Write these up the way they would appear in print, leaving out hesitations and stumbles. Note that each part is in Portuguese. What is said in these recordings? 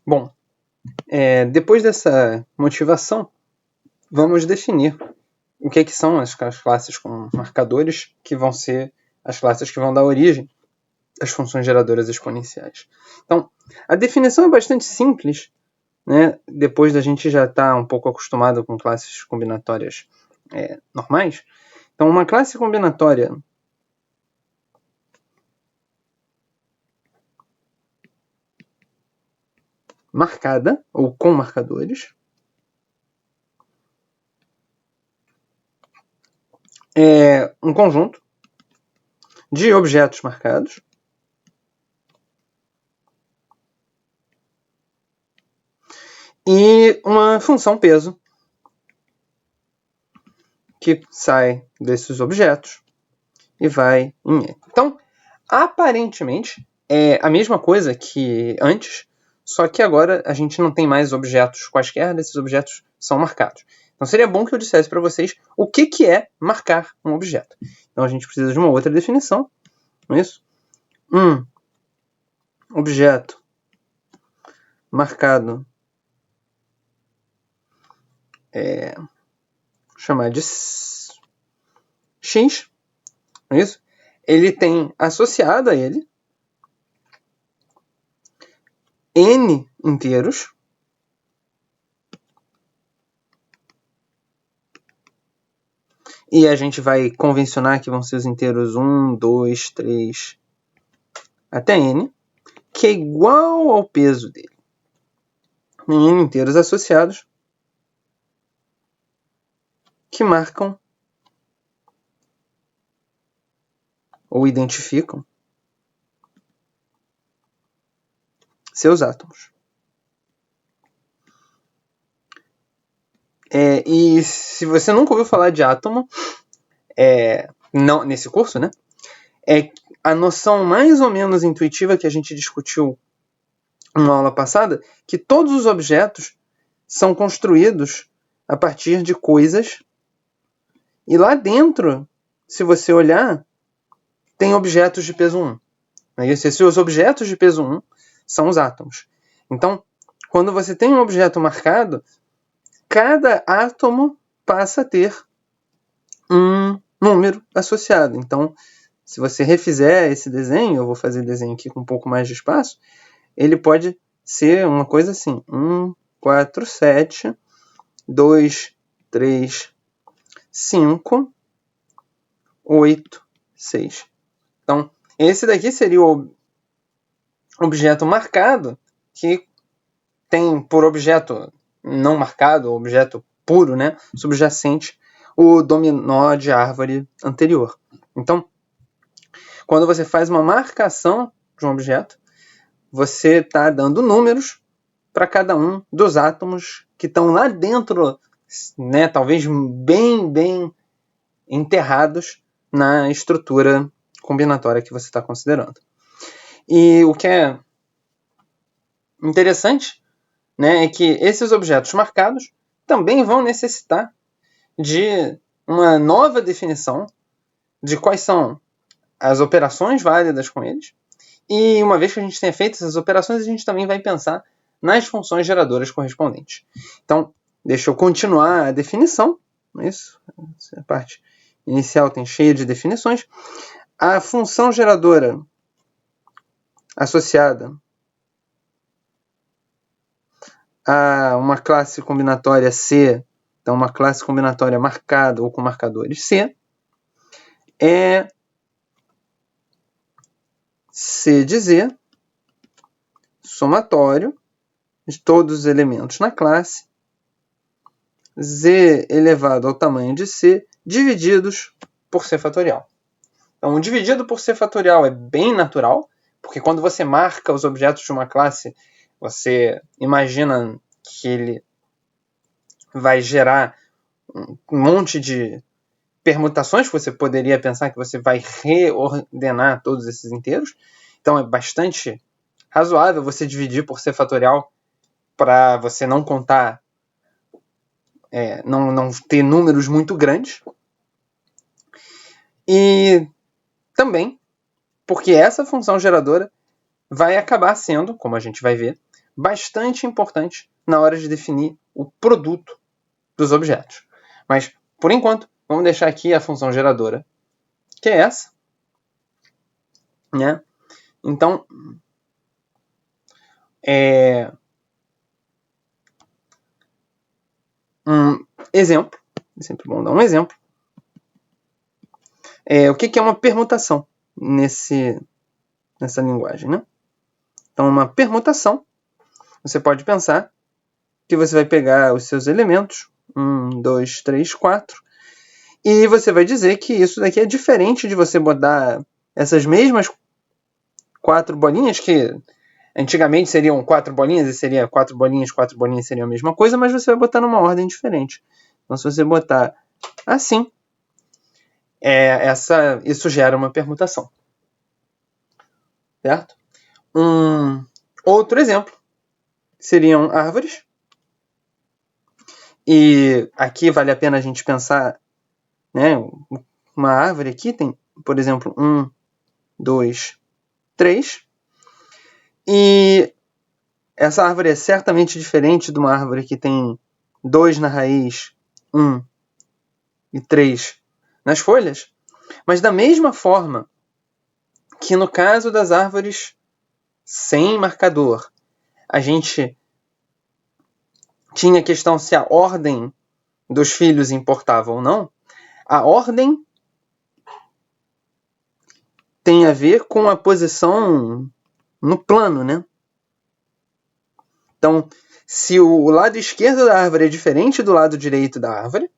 Bom, depois dessa motivação, vamos definir o que são as classes com marcadores, que vão ser as classes que vão dar origem às funções geradoras exponenciais. Então, a definição é bastante simples, né? Depois da gente já estar um pouco acostumado com classes combinatórias normais. Então, uma classe combinatória marcada, ou com marcadores, é um conjunto de objetos marcados e uma função peso que sai desses objetos e vai em E. Então, aparentemente, é a mesma coisa que antes, só que agora a gente não tem mais objetos quaisquer, esses objetos são marcados. Então seria bom que eu dissesse para vocês o que é marcar um objeto. Então a gente precisa de uma outra definição, não é isso? Um objeto marcado chamar de X, não é isso? Ele tem associado a ele N inteiros e a gente vai convencionar que vão ser os inteiros 1, 2, 3 até N, que é igual ao peso dele. N inteiros associados que marcam ou identificam seus átomos. E se você nunca ouviu falar de átomo, não, nesse curso, né? A noção mais ou menos intuitiva que a gente discutiu numa aula passada, que todos os objetos são construídos a partir de coisas, e lá dentro, se você olhar, tem objetos de peso 1. Esses objetos de peso 1 são os átomos. Então, quando você tem um objeto marcado, cada átomo passa a ter um número associado. Então, se você refizer esse desenho, eu vou fazer desenho aqui com um pouco mais de espaço, ele pode ser uma coisa assim: 1, 4, 7, 2, 3, 5, 8, 6. Então, esse daqui seria o objeto marcado, que tem por objeto não marcado, objeto puro, né, subjacente, o dominó de árvore anterior. Então, quando você faz uma marcação de um objeto, você está dando números para cada um dos átomos que estão lá dentro, né, talvez bem enterrados na estrutura combinatória que você está considerando. E o que é interessante, né, é que esses objetos marcados também vão necessitar de uma nova definição de quais são as operações válidas com eles. E uma vez que a gente tenha feito essas operações, a gente também vai pensar nas funções geradoras correspondentes. Então, deixa eu continuar a definição. Isso, a parte inicial tem cheia de definições. A função geradora associada a uma classe combinatória C, então uma classe combinatória marcada ou com marcadores C, é C de Z, somatório de todos os elementos na classe, Z elevado ao tamanho de C, divididos por C fatorial. Então, dividido por C fatorial é bem natural, porque quando você marca os objetos de uma classe, você imagina que ele vai gerar um monte de permutações que você poderia pensar que você vai reordenar todos esses inteiros. Então, é bastante razoável você dividir por C fatorial para você não contar, não ter números muito grandes. E também porque essa função geradora vai acabar sendo, como a gente vai ver, bastante importante na hora de definir o produto dos objetos. Mas, por enquanto, vamos deixar aqui a função geradora, que é essa, né? Então, um exemplo, é sempre bom dar um exemplo. O que é uma permutação nessa linguagem, né? Então, uma permutação, você pode pensar que você vai pegar os seus elementos, 1, 2, 3, 4, e você vai dizer que isso daqui é diferente de você botar essas mesmas 4 bolinhas, que antigamente seriam 4 bolinhas, e seria 4 bolinhas seria a mesma coisa, mas você vai botar numa ordem diferente. Então, se você botar assim, isso gera uma permutação. Certo? Um outro exemplo seriam árvores. E aqui vale a pena a gente pensar, né? Uma árvore aqui tem, por exemplo, 1, 2, 3. E essa árvore é certamente diferente de uma árvore que tem 2 na raiz, 1 e 3 nas folhas. Mas da mesma forma que no caso das árvores sem marcador, a gente tinha a questão se a ordem dos filhos importava ou não, a ordem tem a ver com a posição no plano, né? Então, se o lado esquerdo da árvore é diferente do lado direito da árvore,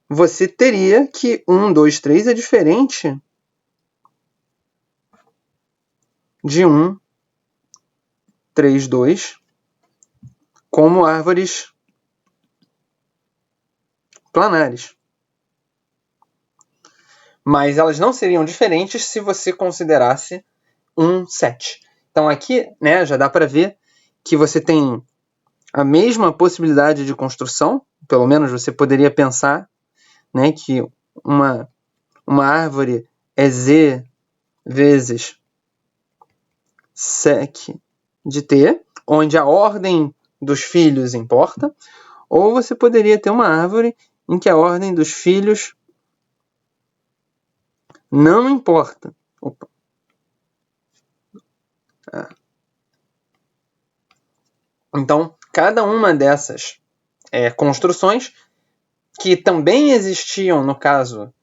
você teria que 1, 2, 3 é diferente de 1, 3, 2, como árvores planares. Mas elas não seriam diferentes se você considerasse um set. Então aqui, né, já dá para ver que você tem a mesma possibilidade de construção, pelo menos você poderia pensar, né, que uma árvore é z vezes sec de t, onde a ordem dos filhos importa, ou você poderia ter uma árvore em que a ordem dos filhos não importa. Opa. Então, cada uma dessas construções, que também existiam no caso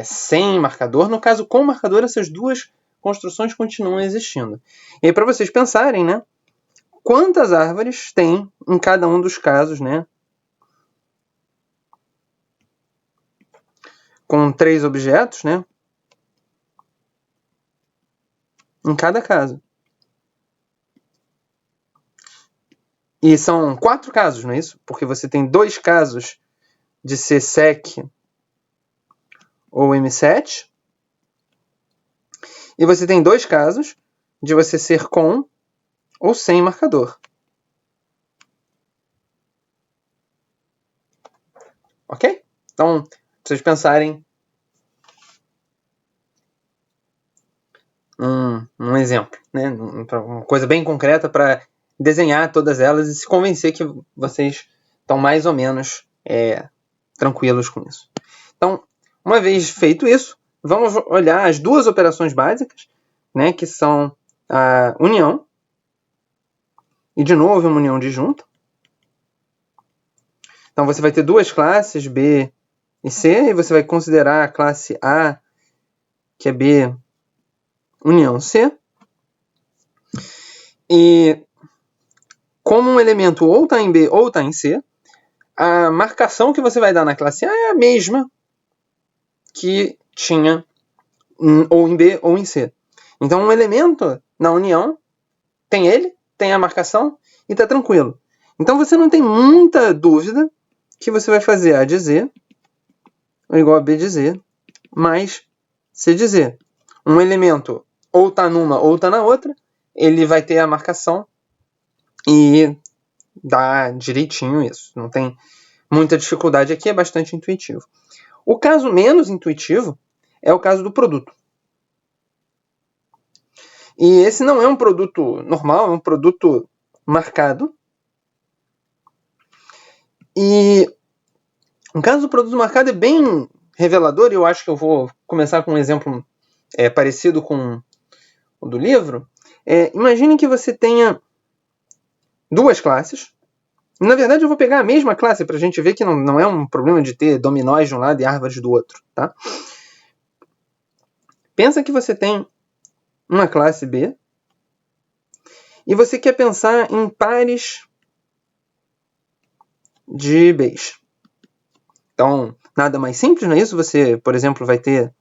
sem marcador, no caso com marcador, essas duas construções continuam existindo. E aí, para vocês pensarem, né, quantas árvores tem em cada um dos casos, né, com 3 objetos, né, em cada caso. E são 4 casos, não é isso? Porque você tem 2 casos de ser sec ou M7. E você tem 2 casos de você ser com ou sem marcador. Ok? Então, pra vocês pensarem um exemplo, né? Uma coisa bem concreta para desenhar todas elas e se convencer que vocês estão mais ou menos tranquilos com isso. Então, uma vez feito isso, vamos olhar as 2 operações básicas, né, que são a união, e de novo uma união disjunta. Então você vai ter 2 classes, B e C, e você vai considerar a classe A, que é B, união C. E como um elemento ou está em B ou está em C, a marcação que você vai dar na classe A é a mesma que tinha ou em B ou em C. Então um elemento na união tem a marcação e está tranquilo. Então você não tem muita dúvida que você vai fazer A de Z igual a B de Z mais C de Z. Um elemento ou está numa ou está na outra, ele vai ter a marcação e dá direitinho isso. Não tem muita dificuldade aqui, é bastante intuitivo. O caso menos intuitivo é o caso do produto. E esse não é um produto normal, é um produto marcado. E no caso do produto marcado é bem revelador, e eu acho que eu vou começar com um exemplo parecido com o do livro. Imagine que você tenha duas classes. Na verdade, eu vou pegar a mesma classe para a gente ver que não é um problema de ter dominóis de um lado e árvores do outro. Tá? Pensa que você tem uma classe B e você quer pensar em pares de Bs. Então, nada mais simples, não é isso? Você, por exemplo, vai ter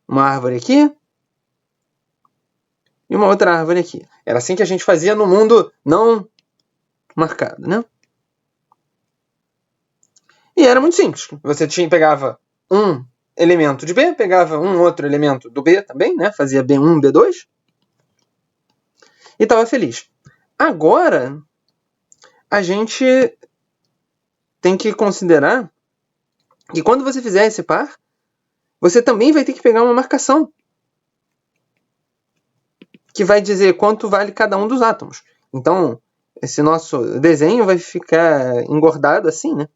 uma árvore aqui e uma outra árvore aqui. Era assim que a gente fazia no mundo não marcado, né? E era muito simples. Você pegava um elemento de B, pegava um outro elemento do B também, né? Fazia B1, B2 e estava feliz. Agora, a gente tem que considerar que quando você fizer esse par, você também vai ter que pegar uma marcação que vai dizer quanto vale cada um dos átomos. Então, esse nosso desenho vai ficar engordado assim, né?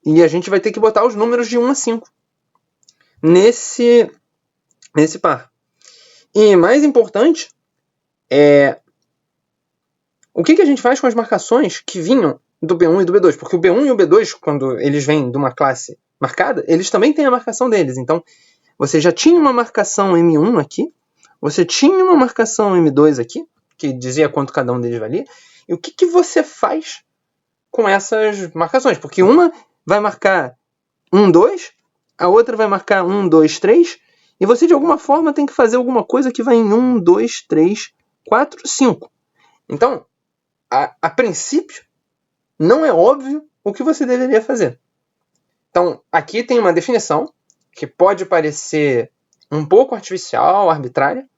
E a gente vai ter que botar os números de 1 a 5 nesse par. E mais importante o que a gente faz com as marcações que vinham do B1 e do B2? Porque o B1 e o B2, quando eles vêm de uma classe marcada, eles também têm a marcação deles. Então, você já tinha uma marcação M1 aqui, você tinha uma marcação M2 aqui, que dizia quanto cada um deles valia. E o que você faz com essas marcações? Porque uma vai marcar 1, 2, a outra vai marcar 1, 2, 3, e você de alguma forma tem que fazer alguma coisa que vai em 1, 2, 3, 4, 5. Então, a princípio, não é óbvio o que você deveria fazer. Então, aqui tem uma definição que pode parecer um pouco artificial, arbitrária,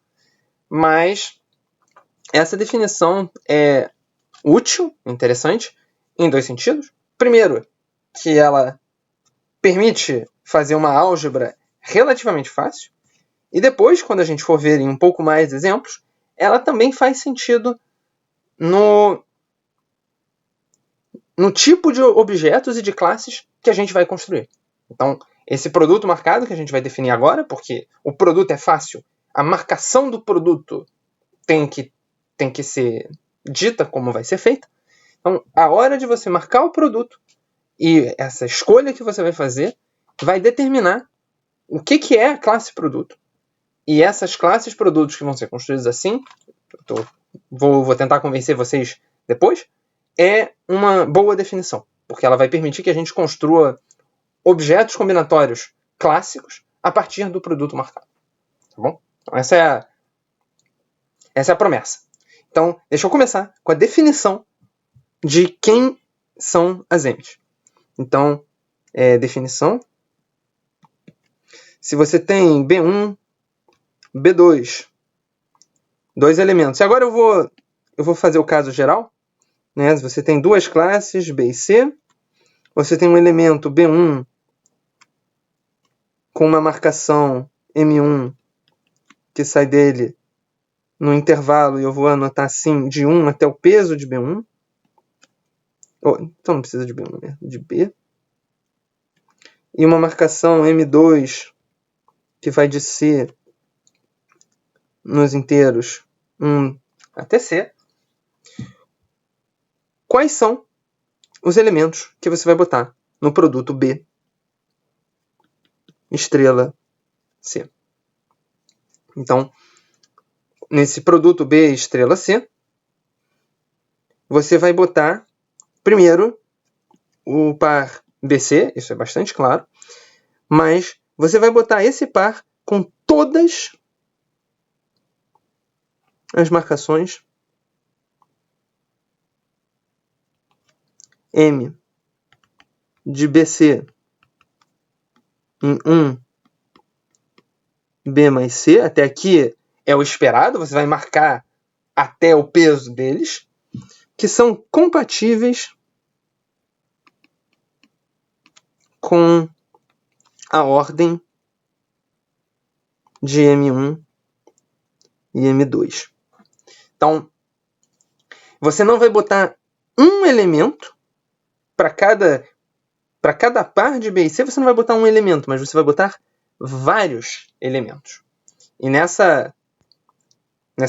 mas essa definição é útil, interessante, em dois sentidos. Primeiro, que ela permite fazer uma álgebra relativamente fácil, e depois, quando a gente for ver em um pouco mais exemplos, ela também faz sentido no tipo de objetos e de classes que a gente vai construir. Então, esse produto marcado que a gente vai definir agora, porque o produto é fácil, a marcação do produto tem que ser dita como vai ser feita. Então, a hora de você marcar o produto e essa escolha que você vai fazer vai determinar o que é a classe produto. E essas classes produtos que vão ser construídas assim, vou tentar convencer vocês depois, é uma boa definição, porque ela vai permitir que a gente construa objetos combinatórios clássicos a partir do produto marcado. Tá bom? Então, essa é a promessa. Então, deixa eu começar com a definição de quem são as M's. Então, definição. Se você tem B1, B2, dois elementos. E agora eu vou fazer o caso geral. Né? Você tem duas classes, B e C. Você tem um elemento B1 com uma marcação M1 que sai dele no intervalo, e eu vou anotar assim, de 1 até o peso de B1. Então não precisa de B1, né? De B. E uma marcação M2 que vai de C nos inteiros 1 até C. Quais são os elementos que você vai botar no produto B estrela C? Então, nesse produto B estrela C, você vai botar primeiro o par BC, isso é bastante claro, mas você vai botar esse par com todas as marcações M de BC em 1 B mais C, até aqui é o esperado, você vai marcar até o peso deles, que são compatíveis com a ordem de M1 e M2. Então, você não vai botar um elemento para cada par de B e C, você não vai botar um elemento, mas você vai botar vários elementos. E nessa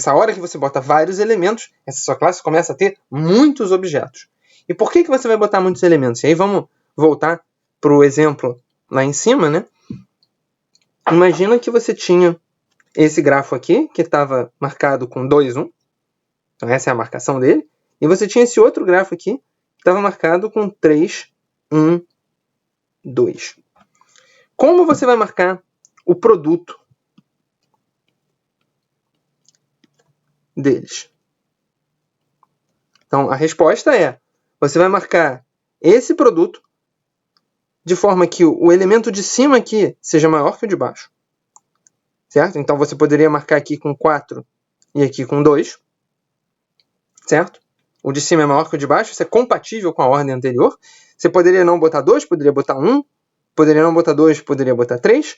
hora que você bota vários elementos, essa sua classe começa a ter muitos objetos. E por que você vai botar muitos elementos? E aí vamos voltar para o exemplo lá em cima, né? Imagina que você tinha esse grafo aqui, que estava marcado com 2, 1. Então essa é a marcação dele. E você tinha esse outro grafo aqui, que estava marcado com 3, 1, 2. Como você vai marcar o produto deles? Então, a resposta é, você vai marcar esse produto de forma que o elemento de cima aqui seja maior que o de baixo. Certo? Então, você poderia marcar aqui com 4 e aqui com 2. Certo? O de cima é maior que o de baixo, isso é compatível com a ordem anterior. Você poderia não botar 2, poderia botar 1. Poderia não botar 2, poderia botar 3.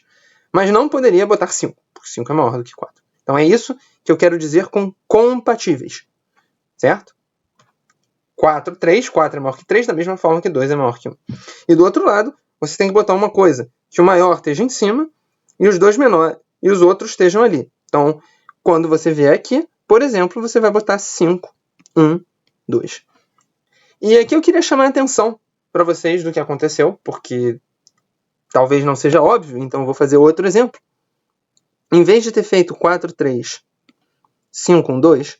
Mas não poderia botar 5, porque 5 é maior do que 4. Então, é isso que eu quero dizer com compatíveis. Certo? 4, 3, 4 é maior que 3, da mesma forma que 2 é maior que 1. E do outro lado, você tem que botar uma coisa, que o maior esteja em cima e os dois menores e os outros estejam ali. Então, quando você vier aqui, por exemplo, você vai botar 5, 1, 2. E aqui eu queria chamar a atenção para vocês do que aconteceu, porque talvez não seja óbvio, então eu vou fazer outro exemplo. Em vez de ter feito 4, 3, 5, 1, 2,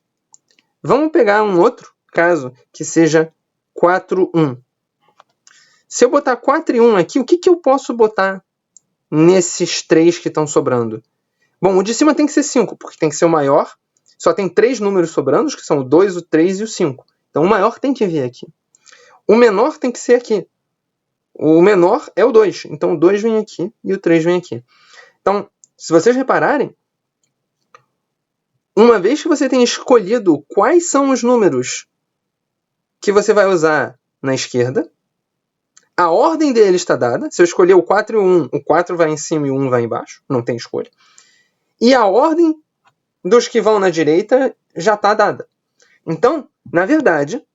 vamos pegar um outro caso que seja 4, 1. Se eu botar 4 e 1 aqui, o que eu posso botar nesses 3 que estão sobrando? Bom, o de cima tem que ser 5, porque tem que ser o maior. Só tem 3 números sobrando, que são o 2, o 3 e o 5. Então, o maior tem que vir aqui. O menor tem que ser aqui. O menor é o 2. Então, o 2 vem aqui e o 3 vem aqui. Então, se vocês repararem, uma vez que você tem escolhido quais são os números que você vai usar na esquerda, a ordem deles está dada. Se eu escolher o 4 e o 1, o 4 vai em cima e o 1 vai embaixo. Não tem escolha. E a ordem dos que vão na direita já está dada. Então, na verdade,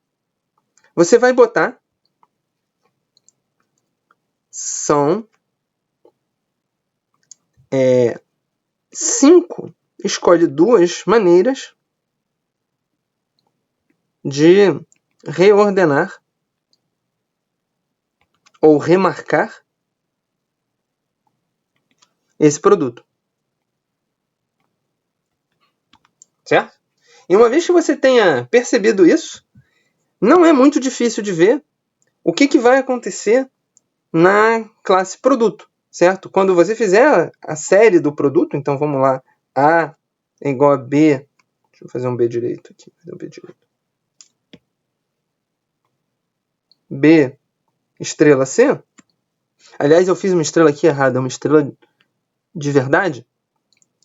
você vai botar... São 5. Escolhe 2 maneiras de reordenar ou remarcar esse produto. Certo? E uma vez que você tenha percebido isso, não é muito difícil de ver o que vai acontecer na classe produto, certo? Quando você fizer a série do produto, então vamos lá, A é igual a B, deixa eu fazer um B direito aqui, B estrela C, aliás, eu fiz uma estrela aqui errada, uma estrela de verdade.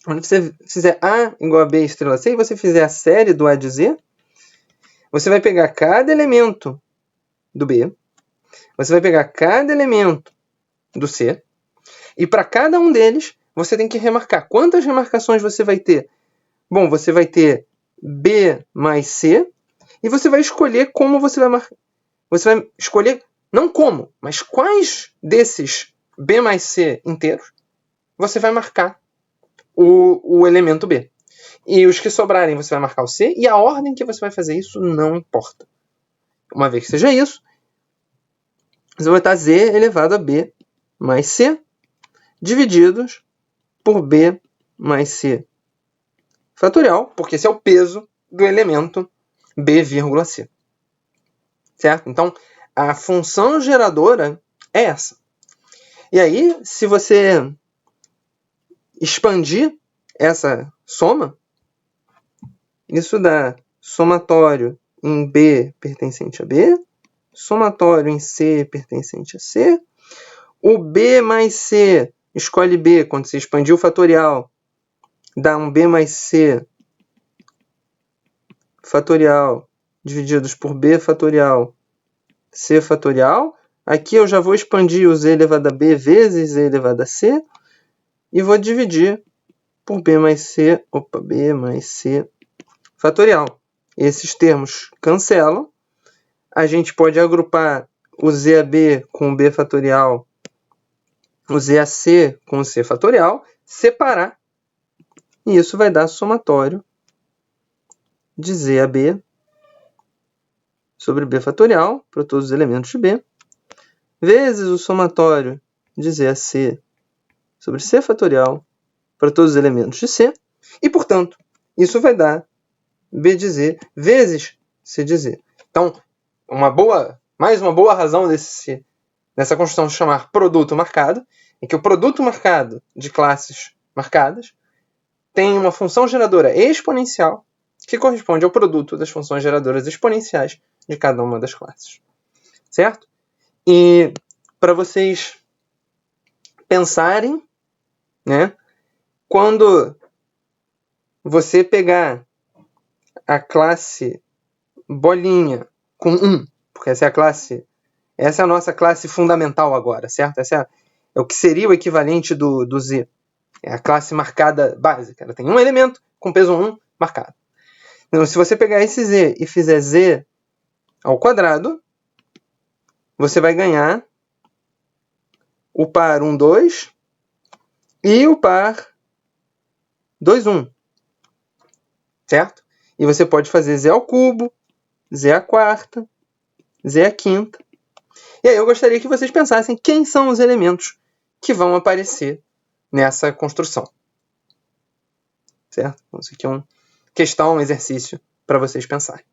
Quando você fizer A igual a B estrela C, e você fizer a série do A de Z, você vai pegar cada elemento do B, você vai pegar cada elemento do C, e para cada um deles, você tem que remarcar. Quantas remarcações você vai ter? Bom, você vai ter B mais C, e você vai escolher como você vai marcar. Você vai escolher, não como, mas quais desses B mais C inteiros você vai marcar o elemento B. E os que sobrarem você vai marcar o C, e a ordem que você vai fazer isso não importa. Uma vez que seja isso, você vai botar Z elevado a B mais C, divididos por B mais C fatorial, porque esse é o peso do elemento B, C. Certo? Então, a função geradora é essa. E aí, se você expandir essa soma, isso dá somatório em B pertencente a B, somatório em C pertencente a C, o B mais C, escolhe B, quando você expandir o fatorial, dá um B mais C fatorial divididos por B fatorial, C fatorial. Aqui eu já vou expandir o Z elevado a B vezes Z elevado a C e vou dividir por B mais C fatorial. Esses termos cancelam. A gente pode agrupar o ZAB com o B fatorial, o ZAC com o C fatorial, separar, e isso vai dar somatório de ZAB sobre B fatorial, para todos os elementos de B, vezes o somatório de ZAC sobre C fatorial, para todos os elementos de C, e, portanto, isso vai dar B de Z vezes C de Z. Então, mais uma boa razão dessa construção se chamar produto marcado, é que o produto marcado de classes marcadas tem uma função geradora exponencial que corresponde ao produto das funções geradoras exponenciais de cada uma das classes. Certo? E para vocês pensarem, né, quando você pegar a classe bolinha com 1, porque essa é a nossa classe fundamental agora, certo? Essa é o que seria o equivalente do Z. É a classe marcada básica. Ela tem um elemento com peso 1 marcado. Então, se você pegar esse Z e fizer Z ao quadrado, você vai ganhar o par 1, 2 e o par 2, 1. Certo? E você pode fazer Z ao cubo, Z à quarta, Z à quinta. E aí eu gostaria que vocês pensassem quem são os elementos que vão aparecer nessa construção. Certo? Então, isso aqui é um exercício para vocês pensarem.